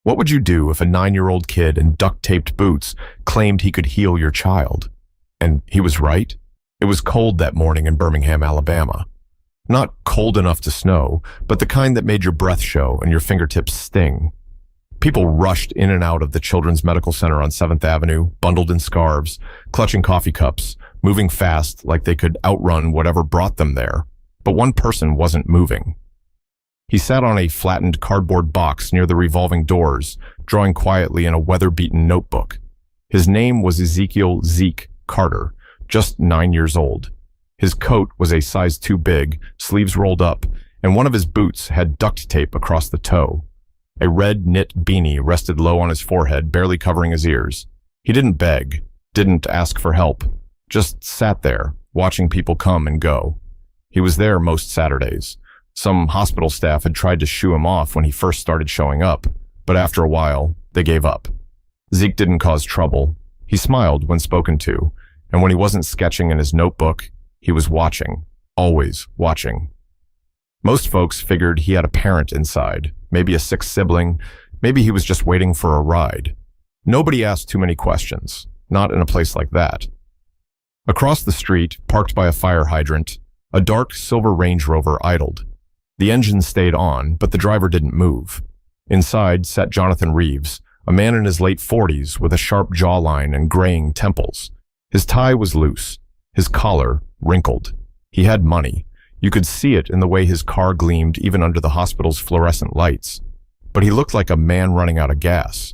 What would you do if a 9-year-old kid in duct-taped boots claimed he could heal your child? And he was right. It was cold that morning in Birmingham, Alabama. Not cold enough to snow, but the kind that made your breath show and your fingertips sting. People rushed in and out of the Children's Medical Center on 7th Avenue, bundled in scarves, clutching coffee cups, moving fast like they could outrun whatever brought them there. But one person wasn't moving. He sat on a flattened cardboard box near the revolving doors, drawing quietly in a weather-beaten notebook. His name was Ezekiel Zeke Carter, just 9 years old. His coat was a size too big, sleeves rolled up, and one of his boots had duct tape across the toe. A red knit beanie rested low on his forehead, barely covering his ears. He didn't beg, didn't ask for help, just sat there, watching people come and go. He was there most Saturdays. Some hospital staff had tried to shoo him off when he first started showing up, but after a while, they gave up. Zeke didn't cause trouble. He smiled when spoken to, and when he wasn't sketching in his notebook, he was watching, always watching. Most folks figured he had a parent inside, maybe a sick sibling, maybe he was just waiting for a ride. Nobody asked too many questions, not in a place like that. Across the street, parked by a fire hydrant, a dark silver Range Rover idled. The engine stayed on, but the driver didn't move. Inside sat Jonathan Reeves, a man in his late 40s with a sharp jawline and graying temples. His tie was loose, his collar wrinkled. He had money. You could see it in the way his car gleamed even under the hospital's fluorescent lights. But he looked like a man running out of gas.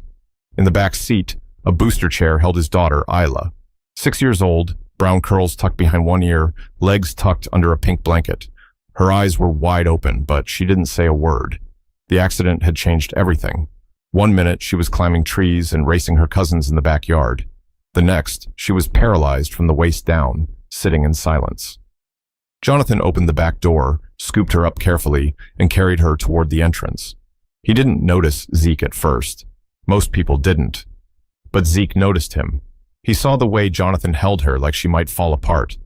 In the back seat, a booster chair held his daughter, Isla. 6 years old, brown curls tucked behind one ear, legs tucked under a pink blanket. Her eyes were wide open, but she didn't say a word. The accident had changed everything. 1 minute, she was climbing trees and racing her cousins in the backyard. The next, she was paralyzed from the waist down, sitting in silence. Jonathan opened the back door, scooped her up carefully, and carried her toward the entrance. He didn't notice Zeke at first. Most people didn't. But Zeke noticed him. He saw the way Jonathan held her like she might fall apart,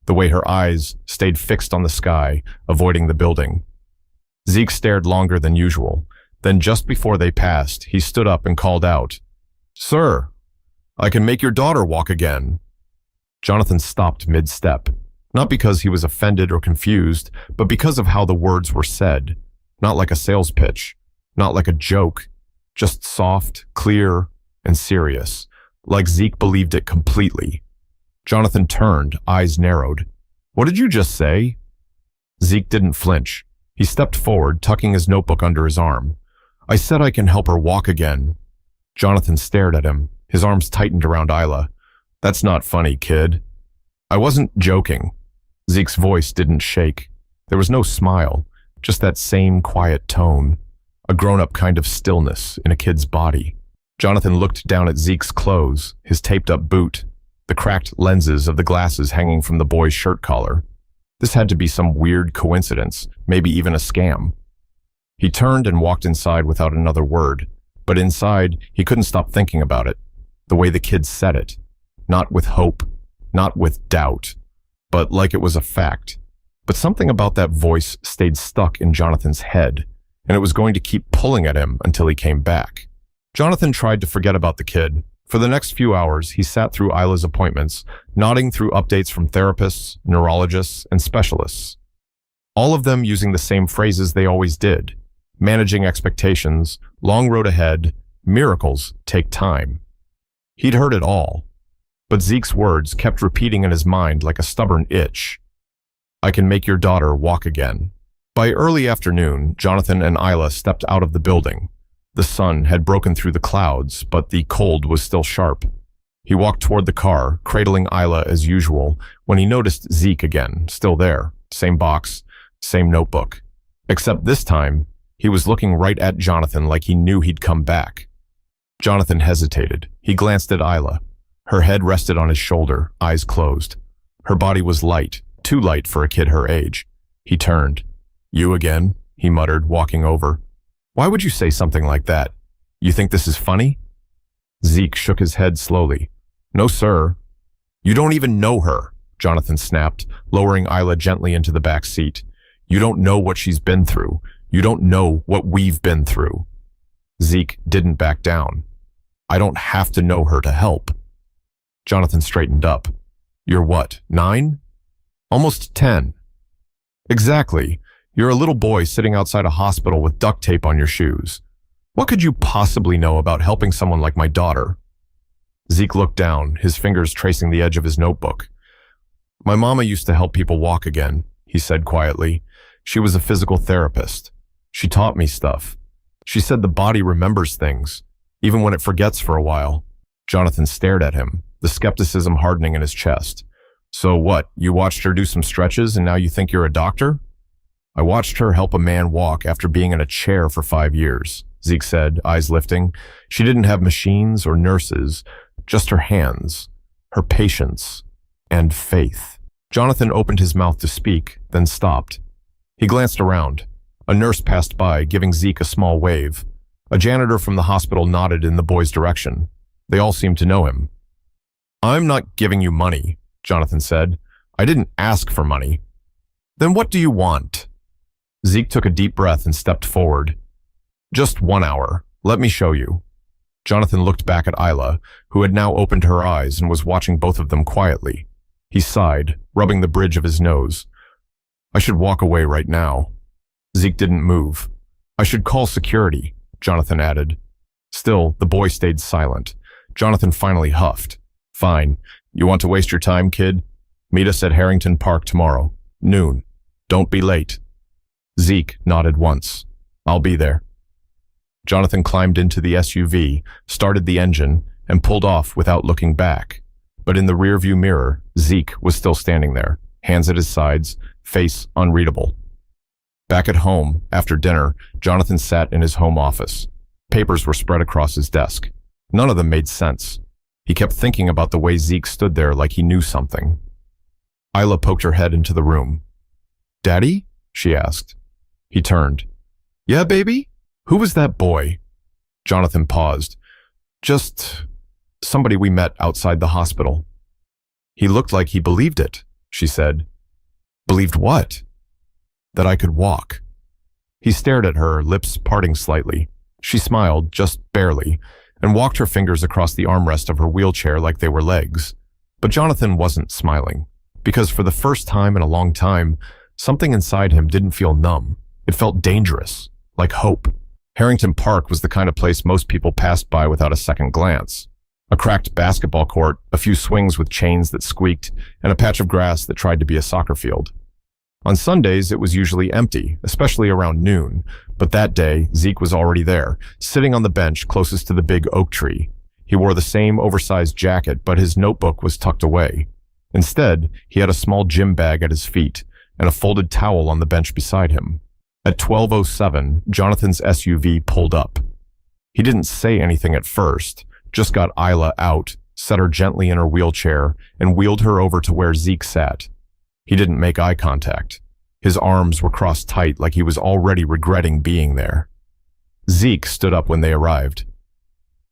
the way her eyes stayed fixed on the sky, avoiding the building. Zeke stared longer than usual. Then just before they passed, he stood up and called out, "Sir, I can make your daughter walk again." Jonathan stopped mid-step, not because he was offended or confused, but because of how the words were said. Not like a sales pitch, not like a joke, just soft, clear, and serious, like Zeke believed it completely. Jonathan turned, eyes narrowed. "What did you just say?" Zeke didn't flinch. He stepped forward, tucking his notebook under his arm. "I said I can help her walk again." Jonathan stared at him, his arms tightened around Isla. "That's not funny, kid." "I wasn't joking." Zeke's voice didn't shake. There was no smile, just that same quiet tone, a grown-up kind of stillness in a kid's body. Jonathan looked down at Zeke's clothes, his taped-up boot, the cracked lenses of the glasses hanging from the boy's shirt collar. This had to be some weird coincidence, maybe even a scam. He turned and walked inside without another word, but inside, he couldn't stop thinking about it, the way the kid said it. Not with hope, not with doubt, but like it was a fact. But something about that voice stayed stuck in Jonathan's head, and it was going to keep pulling at him until he came back. Jonathan tried to forget about the kid. For the next few hours, he sat through Isla's appointments, nodding through updates from therapists, neurologists, and specialists. All of them using the same phrases they always did. Managing expectations, long road ahead, miracles take time. He'd heard it all. But Zeke's words kept repeating in his mind like a stubborn itch. "I can make your daughter walk again." By early afternoon, Jonathan and Isla stepped out of the building. The sun had broken through the clouds, but the cold was still sharp. He walked toward the car, cradling Isla as usual, when he noticed Zeke again, still there, same box, same notebook. Except this time, he was looking right at Jonathan like he knew he'd come back. Jonathan hesitated. He glanced at Isla. Her head rested on his shoulder, eyes closed. Her body was light, too light for a kid her age. He turned. "You again?" he muttered, walking over. "Why would you say something like that? You think this is funny?" Zeke shook his head slowly. "No, sir." "You don't even know her," Jonathan snapped, lowering Isla gently into the back seat. "You don't know what she's been through. You don't know what we've been through." Zeke didn't back down. I don't have to know her to help. Jonathan straightened up. You're what, 9? Almost 10. Exactly. You're a little boy sitting outside a hospital with duct tape on your shoes. What could you possibly know about helping someone like my daughter? Zeke looked down, his fingers tracing the edge of his notebook. My mama used to help people walk again, he said quietly. She was a physical therapist. She taught me stuff. She said the body remembers things, even when it forgets for a while. Jonathan stared at him, the skepticism hardening in his chest. So what, you watched her do some stretches and now you think you're a doctor? I watched her help a man walk after being in a chair for 5 years, Zeke said, eyes lifting. She didn't have machines or nurses, just her hands, her patience, and faith. Jonathan opened his mouth to speak, then stopped. He glanced around. A nurse passed by, giving Zeke a small wave. A janitor from the hospital nodded in the boy's direction. They all seemed to know him. I'm not giving you money, Jonathan said. I didn't ask for money. Then what do you want? Zeke took a deep breath and stepped forward. Just 1 hour. Let me show you. Jonathan looked back at Isla, who had now opened her eyes and was watching both of them quietly. He sighed, rubbing the bridge of his nose. I should walk away right now. Zeke didn't move. I should call security, Jonathan added. Still, the boy stayed silent. Jonathan finally huffed. Fine. You want to waste your time, kid? Meet us at Harrington Park tomorrow, noon. Don't be late. Zeke nodded once. I'll be there. Jonathan climbed into the SUV, started the engine, and pulled off without looking back. But in the rearview mirror, Zeke was still standing there, hands at his sides, face unreadable. Back at home, after dinner, Jonathan sat in his home office. Papers were spread across his desk. None of them made sense. He kept thinking about the way Zeke stood there like he knew something. Isla poked her head into the room. Daddy? She asked. He turned. Yeah, baby? Who was that boy? Jonathan paused. Just somebody we met outside the hospital. He looked like he believed it, she said. Believed what? That I could walk. He stared at her, lips parting slightly. She smiled, just barely, and walked her fingers across the armrest of her wheelchair like they were legs. But Jonathan wasn't smiling, because for the first time in a long time, something inside him didn't feel numb. It felt dangerous, like hope. Harrington Park was the kind of place most people passed by without a second glance. A cracked basketball court, a few swings with chains that squeaked, and a patch of grass that tried to be a soccer field. On Sundays, it was usually empty, especially around noon, but that day, Zeke was already there, sitting on the bench closest to the big oak tree. He wore the same oversized jacket, but his notebook was tucked away. Instead, he had a small gym bag at his feet and a folded towel on the bench beside him. At 12:07, Jonathan's SUV pulled up. He didn't say anything at first, just got Isla out, set her gently in her wheelchair, and wheeled her over to where Zeke sat. He didn't make eye contact. His arms were crossed tight like he was already regretting being there. Zeke stood up when they arrived.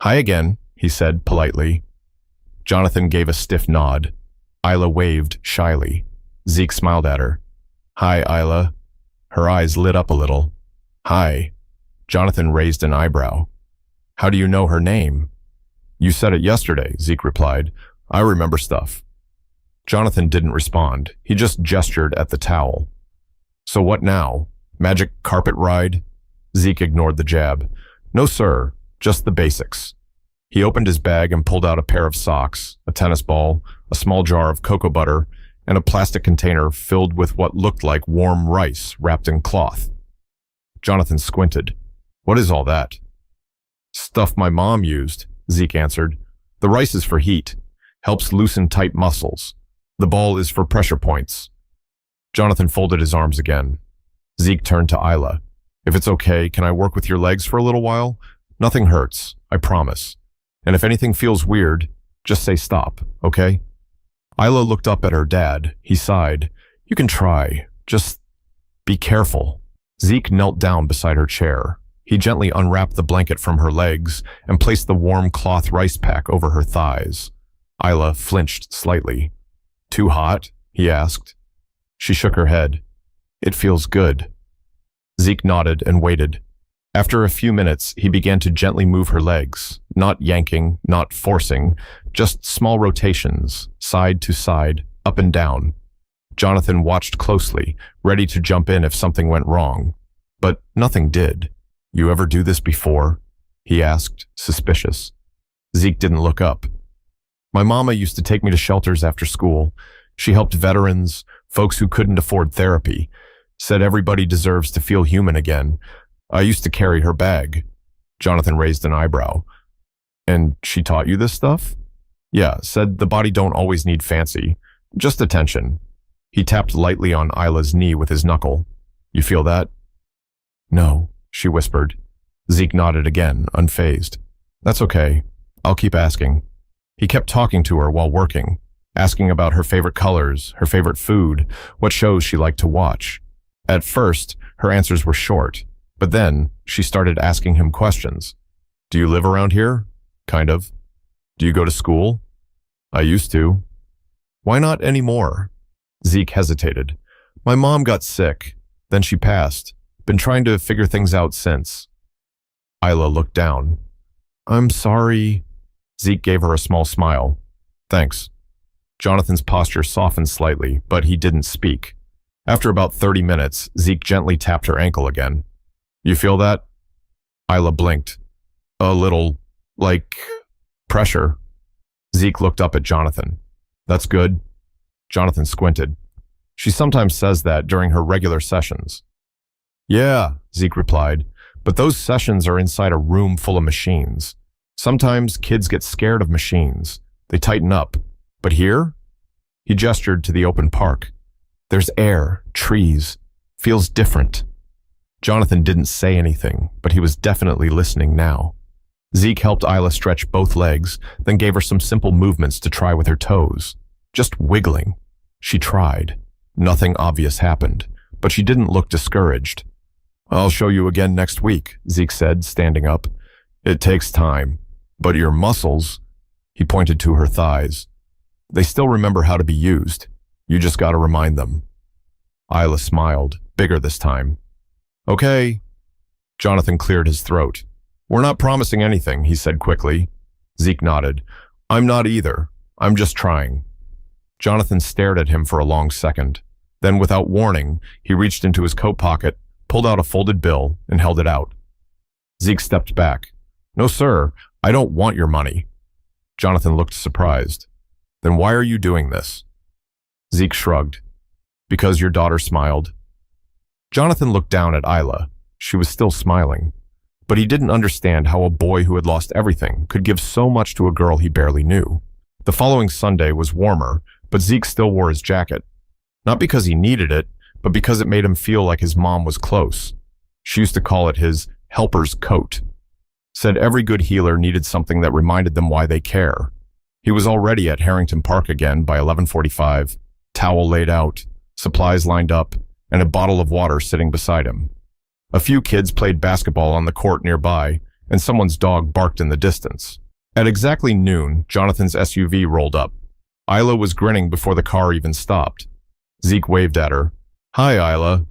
Hi again, he said politely. Jonathan gave a stiff nod. Isla waved shyly. Zeke smiled at her. Hi, Isla. Her eyes lit up a little. Hi. Jonathan raised an eyebrow. How do you know her name? You said it yesterday, Zeke replied. I remember stuff. Jonathan didn't respond. He just gestured at the towel. So what now? Magic carpet ride? Zeke ignored the jab. No, sir. Just the basics. He opened his bag and pulled out a pair of socks, a tennis ball, a small jar of cocoa butter, and a plastic container filled with what looked like warm rice wrapped in cloth. Jonathan squinted. What is all that? Stuff my mom used, Zeke answered. The rice is for heat. Helps loosen tight muscles. The ball is for pressure points. Jonathan folded his arms again. Zeke turned to Isla. If it's okay, can I work with your legs for a little while? Nothing hurts, I promise. And if anything feels weird, just say stop, okay? Isla looked up at her dad. He sighed. You can try. Just be careful. Zeke knelt down beside her chair. He gently unwrapped the blanket from her legs and placed the warm cloth rice pack over her thighs. Isla flinched slightly. Too hot? He asked. She shook her head. It feels good. Zeke nodded and waited. After a few minutes, he began to gently move her legs, not yanking, not forcing, just small rotations, side to side, up and down. Jonathan watched closely, ready to jump in if something went wrong. But nothing did. "You ever do this before?" he asked, suspicious. Zeke didn't look up. "My mama used to take me to shelters after school. She helped veterans, folks who couldn't afford therapy. Said everybody deserves to feel human again. I used to carry her bag." Jonathan raised an eyebrow. "And she taught you this stuff?" "Yeah, said the body don't always need fancy. Just attention." He tapped lightly on Isla's knee with his knuckle. "You feel that?" "No," she whispered. Zeke nodded again, unfazed. "That's okay. I'll keep asking." He kept talking to her while working, asking about her favorite colors, her favorite food, what shows she liked to watch. At first, her answers were short, but then she started asking him questions. "Do you live around here?" "Kind of." "Do you go to school?" "I used to." "Why not anymore?" Zeke hesitated. "My mom got sick. Then she passed. Been trying to figure things out since." Isla looked down. "I'm sorry." Zeke gave her a small smile. "Thanks." Jonathan's posture softened slightly, but he didn't speak. After about 30 minutes, Zeke gently tapped her ankle again. "You feel that?" Isla blinked. "A little, like, pressure." Zeke looked up at Jonathan. "That's good." Jonathan squinted. "She sometimes says that during her regular sessions." "Yeah," Zeke replied, "but those sessions are inside a room full of machines. Sometimes kids get scared of machines. They tighten up. But here?" He gestured to the open park. "There's air, trees. Feels different." Jonathan didn't say anything, but he was definitely listening now. Zeke helped Isla stretch both legs, then gave her some simple movements to try with her toes. Just wiggling. She tried. Nothing obvious happened, but she didn't look discouraged. "I'll show you again next week," Zeke said, standing up. "It takes time, but your muscles," he pointed to her thighs, "they still remember how to be used. You just gotta remind them." Isla smiled, bigger this time. "Okay." Jonathan cleared his throat. "We're not promising anything," he said quickly. Zeke nodded. "I'm not either. I'm just trying." Jonathan stared at him for a long second. Then, without warning, he reached into his coat pocket, pulled out a folded bill, and held it out. Zeke stepped back. "No, sir, I don't want your money." Jonathan looked surprised. "Then why are you doing this?" Zeke shrugged. "Because your daughter smiled." Jonathan looked down at Isla. She was still smiling. But he didn't understand how a boy who had lost everything could give so much to a girl he barely knew. The following Sunday was warmer, but Zeke still wore his jacket. Not because he needed it, but because it made him feel like his mom was close. She used to call it his helper's coat. Said every good healer needed something that reminded them why they care. He was already at Harrington Park again by 11:45, towel laid out, supplies lined up, and a bottle of water sitting beside him. A few kids played basketball on the court nearby, and someone's dog barked in the distance. At exactly noon, Jonathan's SUV rolled up. Isla was grinning before the car even stopped. Zeke waved at her. "Hi, Isla."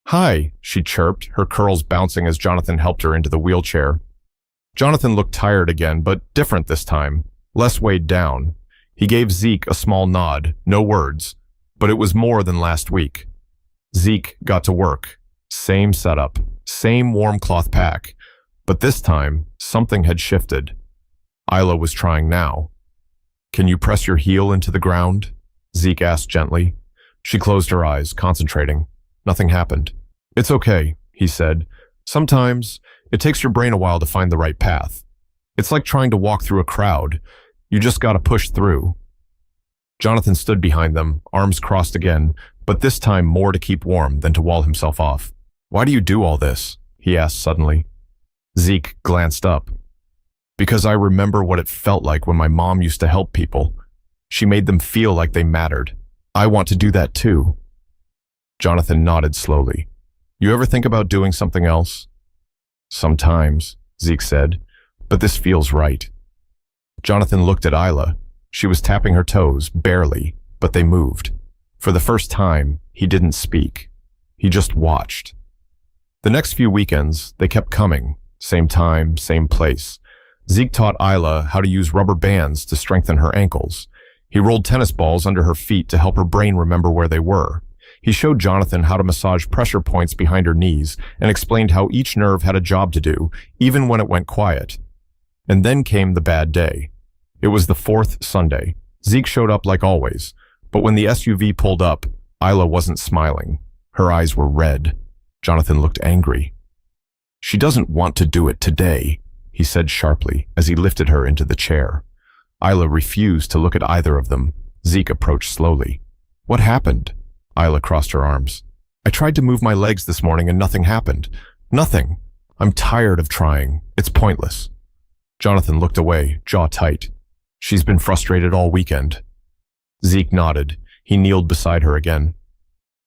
"Hi," she chirped, her curls bouncing as Jonathan helped her into the wheelchair. Jonathan looked tired again, but different this time, less weighed down. He gave Zeke a small nod, no words, but it was more than last week. Zeke got to work. Same setup, same warm cloth pack, but this time, something had shifted. Isla was trying now. "Can you press your heel into the ground?" Zeke asked gently. She closed her eyes, concentrating. Nothing happened. "It's okay," he said. "Sometimes it takes your brain a while to find the right path. It's like trying to walk through a crowd. You just gotta push through." Jonathan stood behind them, arms crossed again, but this time more to keep warm than to wall himself off. "Why do you do all this?" he asked suddenly. Zeke glanced up. "Because I remember what it felt like when my mom used to help people. She made them feel like they mattered. I want to do that too." Jonathan nodded slowly. "You ever think about doing something else?" "Sometimes," Zeke said, "but this feels right." Jonathan looked at Isla. She was tapping her toes, barely, but they moved. For the first time, he didn't speak. He just watched. The next few weekends, they kept coming. Same time, same place. Zeke taught Isla how to use rubber bands to strengthen her ankles. He rolled tennis balls under her feet to help her brain remember where they were. He showed Jonathan how to massage pressure points behind her knees and explained how each nerve had a job to do, even when it went quiet. And then came the bad day. It was the fourth Sunday. Zeke showed up like always, but when the SUV pulled up, Isla wasn't smiling. Her eyes were red. Jonathan looked angry. "She doesn't want to do it today," he said sharply as he lifted her into the chair. Isla refused to look at either of them. Zeke approached slowly. "What happened?" Isla crossed her arms. "I tried to move my legs this morning and nothing happened. Nothing. I'm tired of trying. It's pointless." Jonathan looked away, jaw tight. "She's been frustrated all weekend." Zeke nodded. He kneeled beside her again.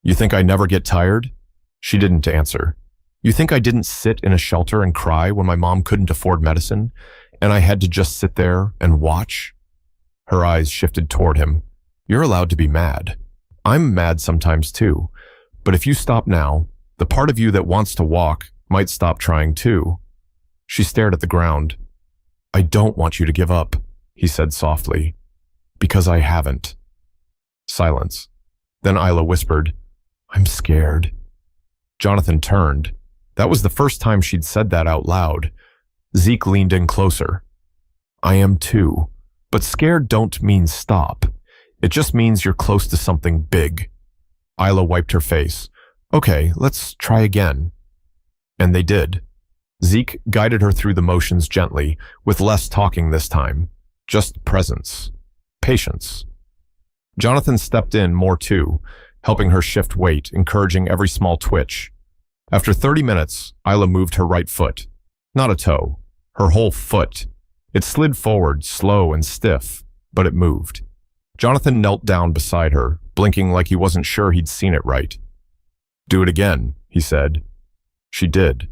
"You think I never get tired?" She didn't answer. "You think I didn't sit in a shelter and cry when my mom couldn't afford medicine, and I had to just sit there and watch?" Her eyes shifted toward him. "You're allowed to be mad. I'm mad sometimes too. But if you stop now, the part of you that wants to walk might stop trying too." She stared at the ground. "I don't want you to give up," he said softly. "Because I haven't." Silence. Then Isla whispered, "I'm scared." Jonathan turned. That was the first time she'd said that out loud. Zeke leaned in closer. "I am too. But scared don't mean stop. It just means you're close to something big." Isla wiped her face. "Okay, let's try again." And they did. Zeke guided her through the motions gently, with less talking this time. Just presence. Patience. Jonathan stepped in more too, helping her shift weight, encouraging every small twitch. After 30 minutes, Isla moved her right foot. Not a toe. Her whole foot. It slid forward, slow and stiff, but it moved. Jonathan knelt down beside her, blinking like he wasn't sure he'd seen it right. "Do it again," he said. She did.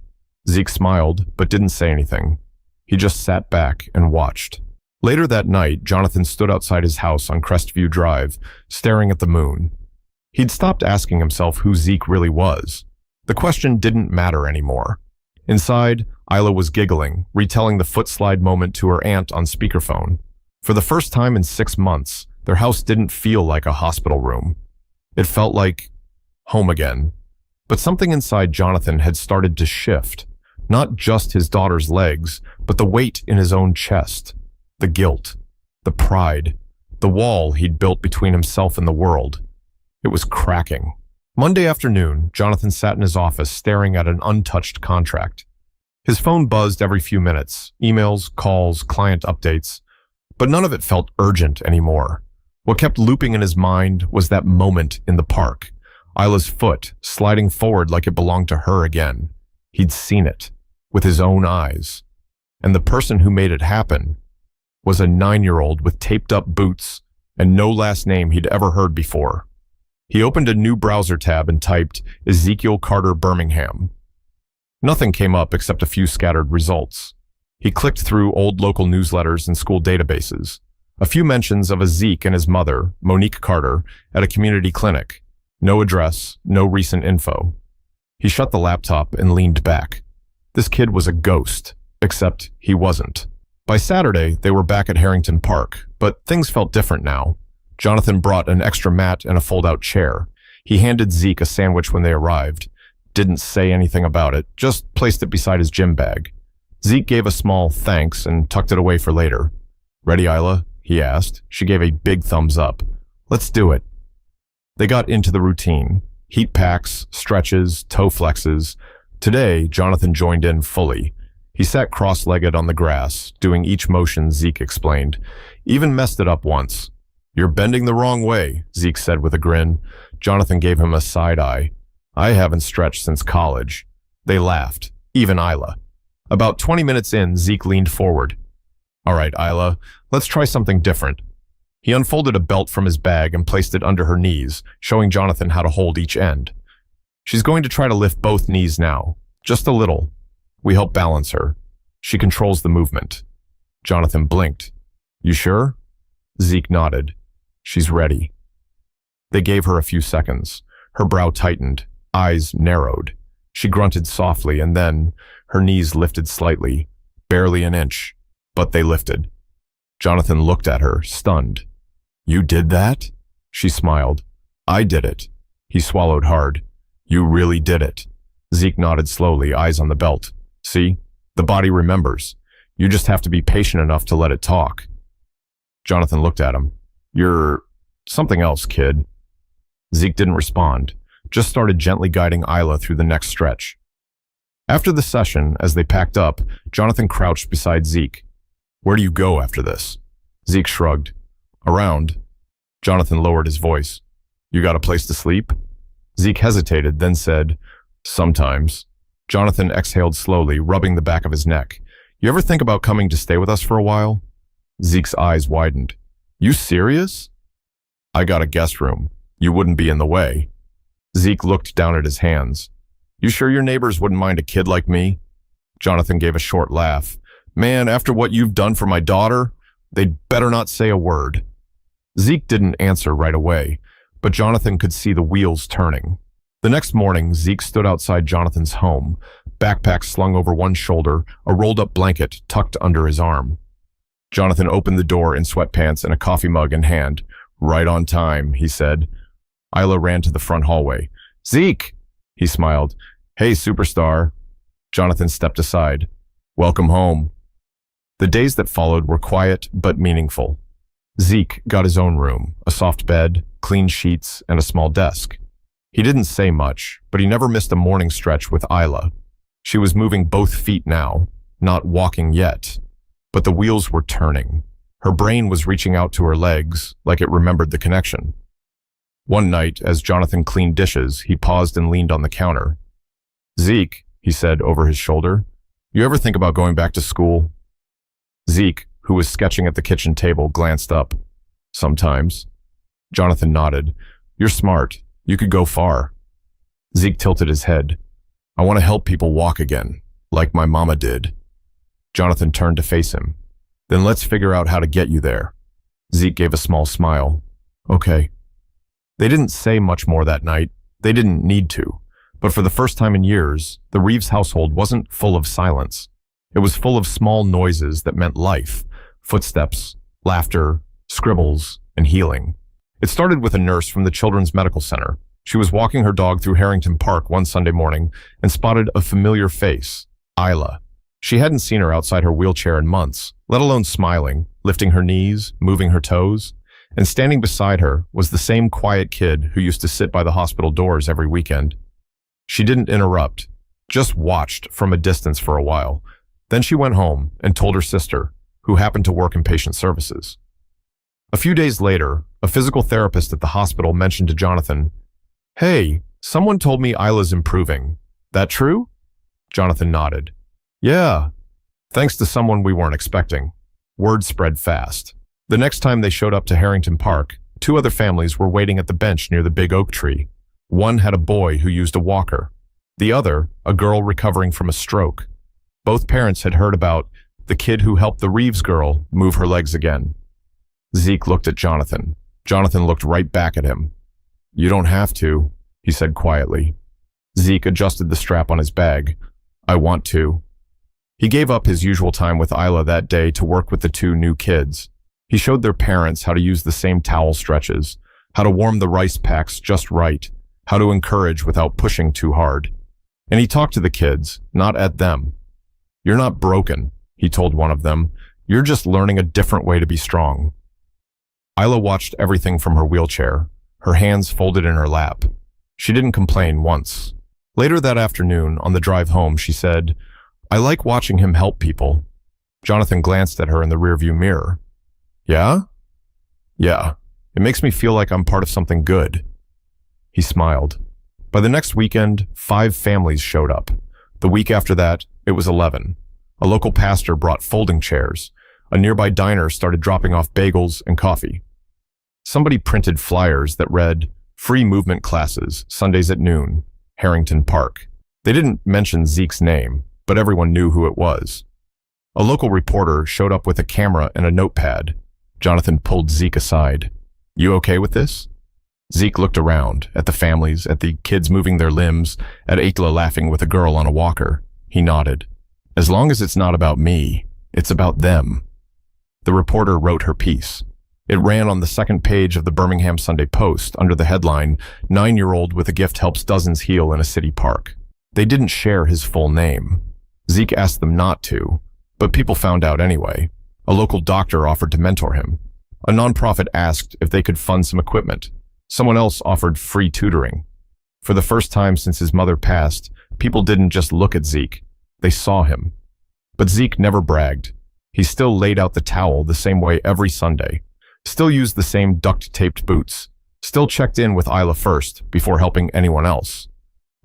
Zeke smiled, but didn't say anything. He just sat back and watched. Later that night, Jonathan stood outside his house on Crestview Drive, staring at the moon. He'd stopped asking himself who Zeke really was. The question didn't matter anymore. Inside, Isla was giggling, retelling the footslide moment to her aunt on speakerphone. For the first time in 6 months, their house didn't feel like a hospital room. It felt like home again. But something inside Jonathan had started to shift. Not just his daughter's legs, but the weight in his own chest. The guilt. The pride. The wall he'd built between himself and the world. It was cracking. Monday afternoon, Jonathan sat in his office staring at an untouched contract. His phone buzzed every few minutes. Emails, calls, client updates. But none of it felt urgent anymore. What kept looping in his mind was that moment in the park. Isla's foot sliding forward like it belonged to her again. He'd seen it, with his own eyes. And the person who made it happen was a 9-year-old with taped-up boots and no last name he'd ever heard before. He opened a new browser tab and typed Ezekiel Carter Birmingham. Nothing came up except a few scattered results. He clicked through old local newsletters and school databases. A few mentions of a Zeke and his mother, Monique Carter, at a community clinic. No address, no recent info. He shut the laptop and leaned back. This kid was a ghost, except he wasn't. By Saturday, they were back at Harrington Park, but things felt different now. Jonathan brought an extra mat and a fold-out chair. He handed Zeke a sandwich when they arrived. Didn't say anything about it, just placed it beside his gym bag. Zeke gave a small thanks and tucked it away for later. "Ready, Isla?" he asked. She gave a big thumbs up. "Let's do it." They got into the routine. Heat packs, stretches, toe flexes. Today, Jonathan joined in fully. He sat cross-legged on the grass, doing each motion Zeke explained. Even messed it up once. "You're bending the wrong way," Zeke said with a grin. Jonathan gave him a side eye. "I haven't stretched since college." They laughed, even Isla. About 20 minutes in, Zeke leaned forward. "All right, Isla, let's try something different." He unfolded a belt from his bag and placed it under her knees, showing Jonathan how to hold each end. "She's going to try to lift both knees now. Just a little. We help balance her. She controls the movement." Jonathan blinked. "You sure?" Zeke nodded. "She's ready." They gave her a few seconds. Her brow tightened, eyes narrowed. She grunted softly, and then her knees lifted slightly, barely an inch, but they lifted. Jonathan looked at her, stunned. "You did that?" She smiled. "I did it." He swallowed hard. "You really did it." Zeke nodded slowly, eyes on the belt. "See? The body remembers. You just have to be patient enough to let it talk." Jonathan looked at him. "You're something else, kid." Zeke didn't respond, just started gently guiding Isla through the next stretch. After the session, as they packed up, Jonathan crouched beside Zeke. "Where do you go after this?" Zeke shrugged. "Around." Jonathan lowered his voice. "You got a place to sleep?" Zeke hesitated, then said, "Sometimes." Jonathan exhaled slowly, rubbing the back of his neck. "You ever think about coming to stay with us for a while?" Zeke's eyes widened. "You serious?" "I got a guest room. You wouldn't be in the way." Zeke looked down at his hands. "You sure your neighbors wouldn't mind a kid like me?" Jonathan gave a short laugh. "Man, after what you've done for my daughter, they'd better not say a word." Zeke didn't answer right away, but Jonathan could see the wheels turning. The next morning, Zeke stood outside Jonathan's home, backpack slung over one shoulder, a rolled-up blanket tucked under his arm. Jonathan opened the door in sweatpants and a coffee mug in hand. "Right on time," he said. Isla ran to the front hallway. "Zeke!" He smiled. "Hey, superstar." Jonathan stepped aside. "Welcome home." The days that followed were quiet but meaningful. Zeke got his own room, a soft bed, clean sheets, and a small desk. He didn't say much, but he never missed a morning stretch with Isla. She was moving both feet now, not walking yet, but the wheels were turning. Her brain was reaching out to her legs, like it remembered the connection. One night, as Jonathan cleaned dishes, he paused and leaned on the counter. "Zeke," he said over his shoulder, "you ever think about going back to school?" Zeke, who was sketching at the kitchen table, glanced up. "Sometimes." Jonathan nodded. "You're smart. You could go far." Zeke tilted his head. "I want to help people walk again, like my mama did." Jonathan turned to face him. "Then let's figure out how to get you there." Zeke gave a small smile. "Okay." They didn't say much more that night. They didn't need to. But for the first time in years, the Reeves household wasn't full of silence. It was full of small noises that meant life, footsteps, laughter, scribbles, and healing. It started with a nurse from the Children's Medical Center. She was walking her dog through Harrington Park one Sunday morning and spotted a familiar face, Isla. She hadn't seen her outside her wheelchair in months, let alone smiling, lifting her knees, moving her toes. And standing beside her was the same quiet kid who used to sit by the hospital doors every weekend. She didn't interrupt, just watched from a distance for a while. Then she went home and told her sister, who happened to work in patient services. A few days later, a physical therapist at the hospital mentioned to Jonathan, "Hey, someone told me Isla's improving. That true?" Jonathan nodded. "Yeah, thanks to someone we weren't expecting." Word spread fast. The next time they showed up to Harrington Park, 2 other families were waiting at the bench near the big oak tree. One had a boy who used a walker. The other, a girl recovering from a stroke. Both parents had heard about the kid who helped the Reeves girl move her legs again. Zeke looked at Jonathan. Jonathan looked right back at him. "You don't have to," he said quietly. Zeke adjusted the strap on his bag. "I want to." He gave up his usual time with Isla that day to work with the 2 new kids. He showed their parents how to use the same towel stretches, how to warm the rice packs just right, how to encourage without pushing too hard. And he talked to the kids, not at them. "You're not broken," he told one of them. "You're just learning a different way to be strong." Isla watched everything from her wheelchair, her hands folded in her lap. She didn't complain once. Later that afternoon, on the drive home, she said, "I like watching him help people." Jonathan glanced at her in the rearview mirror. "Yeah?" "Yeah. It makes me feel like I'm part of something good." He smiled. By the next weekend, 5 families showed up. The week after that, it was 11. A local pastor brought folding chairs. A nearby diner started dropping off bagels and coffee. Somebody printed flyers that read, "Free movement classes, Sundays at noon, Harrington Park." They didn't mention Zeke's name, but everyone knew who it was. A local reporter showed up with a camera and a notepad. Jonathan pulled Zeke aside. "You okay with this?" Zeke looked around, at the families, at the kids moving their limbs, at Akla laughing with a girl on a walker. He nodded. As long as it's not about me, it's about them. The reporter wrote her piece. It ran on the second page of the Birmingham Sunday Post under the headline, 9-year-old with a gift helps dozens heal in a city park. They didn't share his full name. Zeke asked them not to, but people found out anyway. A local doctor offered to mentor him. A nonprofit asked if they could fund some equipment. Someone else offered free tutoring. For the first time since his mother passed, people didn't just look at Zeke. They saw him. But Zeke never bragged. He still laid out the towel the same way every Sunday. Still used the same duct-taped boots. Still checked in with Isla first before helping anyone else.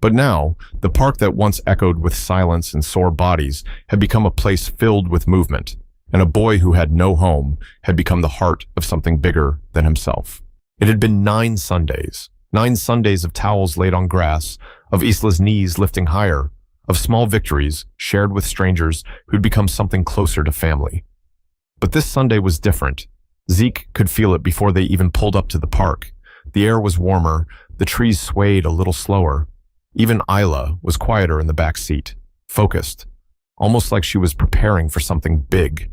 But now, the park that once echoed with silence and sore bodies had become a place filled with movement, and a boy who had no home had become the heart of something bigger than himself. It had been 9 Sundays, 9 Sundays of towels laid on grass, of Isla's knees lifting higher, of small victories shared with strangers who'd become something closer to family. But this Sunday was different. Zeke could feel it before they even pulled up to the park. The air was warmer, the trees swayed a little slower. Even Isla was quieter in the back seat, focused, almost like she was preparing for something big.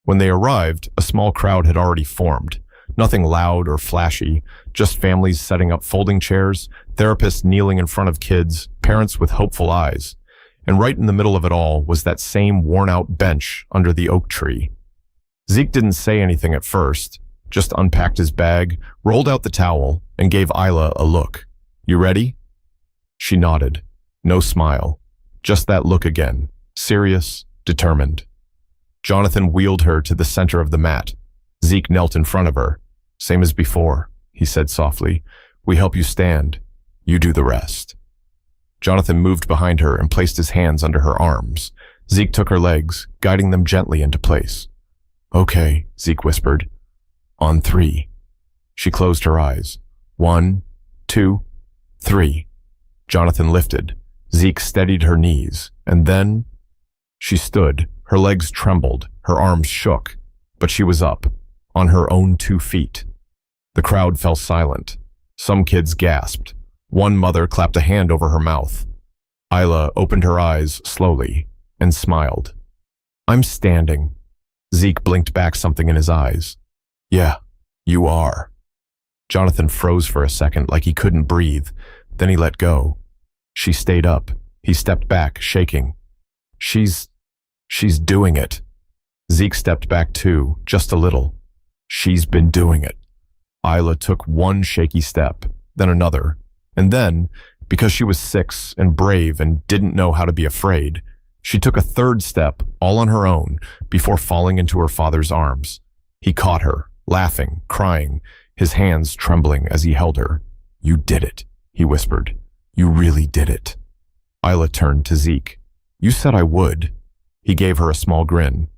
When they arrived, a small crowd had already formed. Nothing loud or flashy, just families setting up folding chairs, therapists kneeling in front of kids, parents with hopeful eyes. And right in the middle of it all was that same worn-out bench under the oak tree. Zeke didn't say anything at first, just unpacked his bag, rolled out the towel, and gave Isla a look. "You ready?" She nodded. No smile. Just that look again. Serious, determined. Jonathan wheeled her to the center of the mat. Zeke knelt in front of her. "Same as before," he said softly. "We help you stand. You do the rest." Jonathan moved behind her and placed his hands under her arms. Zeke took her legs, guiding them gently into place. "Okay," Zeke whispered. "On 3. She closed her eyes. 1, 2, 3. Jonathan lifted. Zeke steadied her knees, and then she stood. Her legs trembled, her arms shook, but she was up, on her own 2 feet. The crowd fell silent. Some kids gasped. One mother clapped a hand over her mouth. Isla opened her eyes slowly and smiled. "I'm standing." Zeke blinked back something in his eyes. "Yeah, you are." Jonathan froze for a second like he couldn't breathe. Then he let go. She stayed up. He stepped back, shaking. She's doing it." Zeke stepped back too, just a little. "She's been doing it." Isla took one shaky step, then another, and then, because she was 6 and brave and didn't know how to be afraid, she took a 3rd step all on her own before falling into her father's arms. He caught her, laughing, crying, his hands trembling as he held her. "You did it," he whispered. "You really did it." Isla turned to Zeke. "You said I would." He gave her a small grin.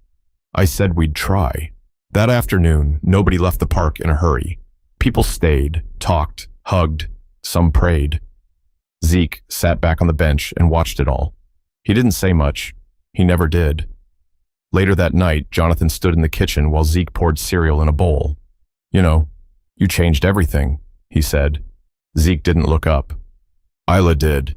"I said we'd try." That afternoon, nobody left the park in a hurry. People stayed, talked, hugged, some prayed. Zeke sat back on the bench and watched it all. He didn't say much. He never did. Later that night, Jonathan stood in the kitchen while Zeke poured cereal in a bowl. "You know, you changed everything," he said. Zeke didn't look up. Isla did.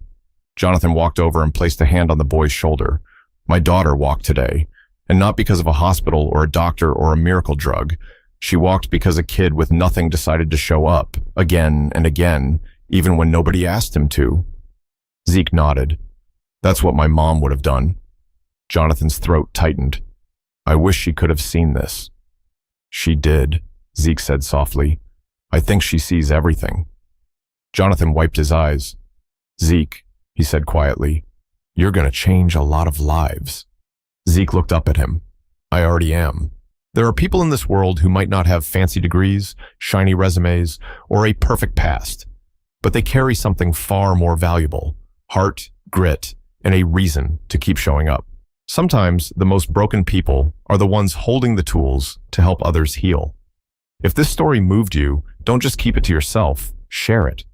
Jonathan walked over and placed a hand on the boy's shoulder. "My daughter walked today, and not because of a hospital or a doctor or a miracle drug. She walked because a kid with nothing decided to show up, again and again, even when nobody asked him to." Zeke nodded. "That's what my mom would have done." Jonathan's throat tightened. "I wish she could have seen this." "She did," Zeke said softly. "I think she sees everything." Jonathan wiped his eyes. "Zeke," he said quietly, "you're going to change a lot of lives." Zeke looked up at him. "I already am. There are people in this world who might not have fancy degrees, shiny resumes, or a perfect past, but they carry something far more valuable: heart, grit, and a reason to keep showing up. Sometimes the most broken people are the ones holding the tools to help others heal. If this story moved you, don't just keep it to yourself, share it.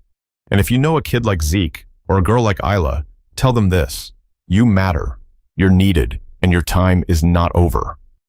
And if you know a kid like Zeke or a girl like Isla, tell them this: you matter, you're needed, and your time is not over.